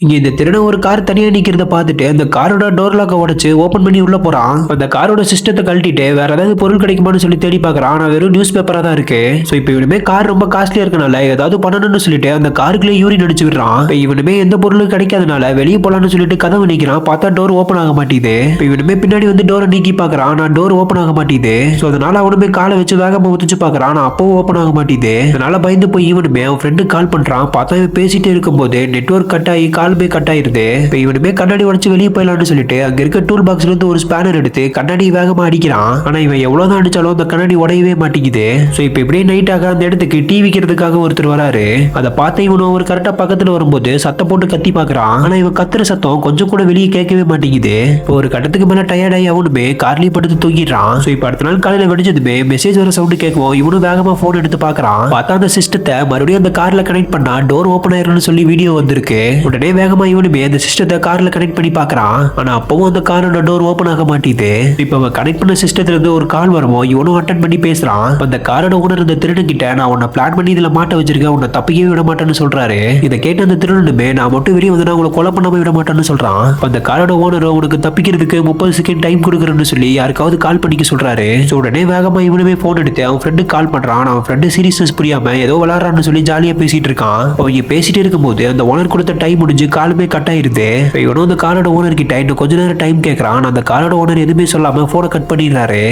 இங்க இந்த திருடன் ஒரு கார் தனியா நிக்கிறத பார்த்துட்டு அந்த காரோட டோர் லாக்க உடைச்சு ஓபன் பண்ணி உள்ள போறான். அந்த காரோட சிஸ்டத்தை கழட்டிட்டு வேற ஏதாவது பொருள் கிடைக்குமான்னு சொல்லி தேடி பார்க்கறான். ஆனா வெறும் நியூஸ் பேப்பரா தான் இருக்கு. சோ இப்போ இவனுமே கார் ரொம்ப காஸ்ட்லியா இருக்கனால ஏதாவது பண்ணணும்னு சொல்லிட்டு அந்த காருக்குள்ளே யூரின் அடிச்சு விடுறான். இப்போ இவனுமே எந்த பொருளும் கிடைக்காதனால வெளியே போலான்னு சொல்லிட்டு கதவு நிக்கிறான். பார்த்தா டோர் ஓபன் ஆக மாட்டேங்குது. இப்போ இவனுமே பின்னாடி வந்து டோரை நீக்கி பார்க்கறான். ஆனா டோர் ஓபன் ஆக மாட்டேங்குது. சோ அதனால அவனுமே காலை வச்சு வேகமா ஊத்திச்சு பார்க்கறான். ஆனா அப்பவும் ஓபன் ஆக மாட்டேங்குது. அதனால பயந்து போய் இவனுமே அவன் ஃப்ரெண்டு கால் பண்றான். பார்த்தா இவன் பேசிட்டே இருக்கும்போது நெட்வொர்க் கட் ஆகி காலுமே கட் ஆயிருது. இப்போ இவனுமே கண்ணாடி உடைச்சு வெளியே போயிடலாம்னு சொல்லிட்டு அங்க இருக்க டூல் பாக்ஸ்ல இருந்து ஒரு ஸ்பேனர் எடுத்து கண்ணாடி வேகமா அடிக்கிறான். ஆனா இவன் எவ்வளவுதான் அடிச்சாலும் அந்த கண்ணாடி உடையவே மாட்டேங்குது. சோ இப்போ இப்படியே நைட் ஆக அந்த இடத்துக்கு டீ விக்கிறதுக்காக ஒருத்தர் வராரு. அதை பார்த்து இவனும் ஒரு கரெக்டா பக்கத்துல வரும்போது சத்தம் போட்டு கத்தி பாக்குறான். ஆனா இவன் கத்துற சத்தம் கொஞ்சம் கூட வெளியே கேட்கவே மாட்டேங்குது. இப்போ ஒரு கட்டத்துக்கு மேல டயர்ட் ஆகி அவனுமே கார்லயே படுத்து தூங்கிடுறான். சோ இப்போ அடுத்த நாள் காலையில வெடிச்சதுமே மெசேஜ் வர சவுண்ட் கேட்கும். இவனும் வேகமா போன் எடுத்து பாக்குறான். பார்த்தா அந்த சிஸ்டத்தை மறுபடியும் அந்த கார்ல கனெக்ட் பண்ணா டோர் ஓபன் ஆயிரும்னு சொல்லி வீடியோ வந்திருக்கு. உடனே வேகமா இவனுமே அந்த சிஸ்டத்தை கார்ல கனெக்ட் பண்ணி பாக்குறான். ஆனா அப்பவும் அந்த காரோட டோர் ஓபன் ஆக மாட்டேங்குது. இப்ப அவன் கனெக்ட் பண்ண சிஸ்டத்துல இருந்து ஒரு கால் வருவோம். இவனும் அட்டெண்ட் பண்ணி பேசுறான். அந்த காரோட ஓனர் இந்த திருடன் கிட்ட நான் உன்னை பிளான் பண்ணி இதுல மாட்ட வச்சிருக்கேன், உன்னை தப்பிக்கவே விட மாட்டேன்னு சொல்றாரு. இதை கேட்ட அந்த திருடனுமே நான் மட்டும் வெளியே வந்து உங்களை கொலை பண்ணாம விட மாட்டேன்னு சொல்றான். அந்த காரோட ஓனர் உனக்கு தப்பிக்கிறதுக்கு 30 செகண்ட் டைம் கொடுக்குறேன்னு சொல்லி யாருக்காவது கால் பண்ணிக்க சொல்றாரு. உடனே வேகமா இவனுமே போன் எடுத்து அவன் ஃப்ரெண்டு கால் பண்றான். அவன் ஃப்ரெண்டு சீரியஸ்னஸ் புரியாம ஏதோ விளாடுறான்னு சொல்லி ஜாலியா பேசிட்டு இருக்கான். அவங்க பேசிட்டு இருக்கும்போது அந்த ஓனர் கொடுத்த டைம் முடிஞ்சு காலுமே கட் ஆயிருது. இவனும் அந்த காரோட ஓனர் கிட்ட இன்னும் கொஞ்ச நேரம் டைம் கேட்கறான். அந்த காரோட ஓனர் எதுவுமே சொல்லாம போனை கட் பண்ணிடுறாரு.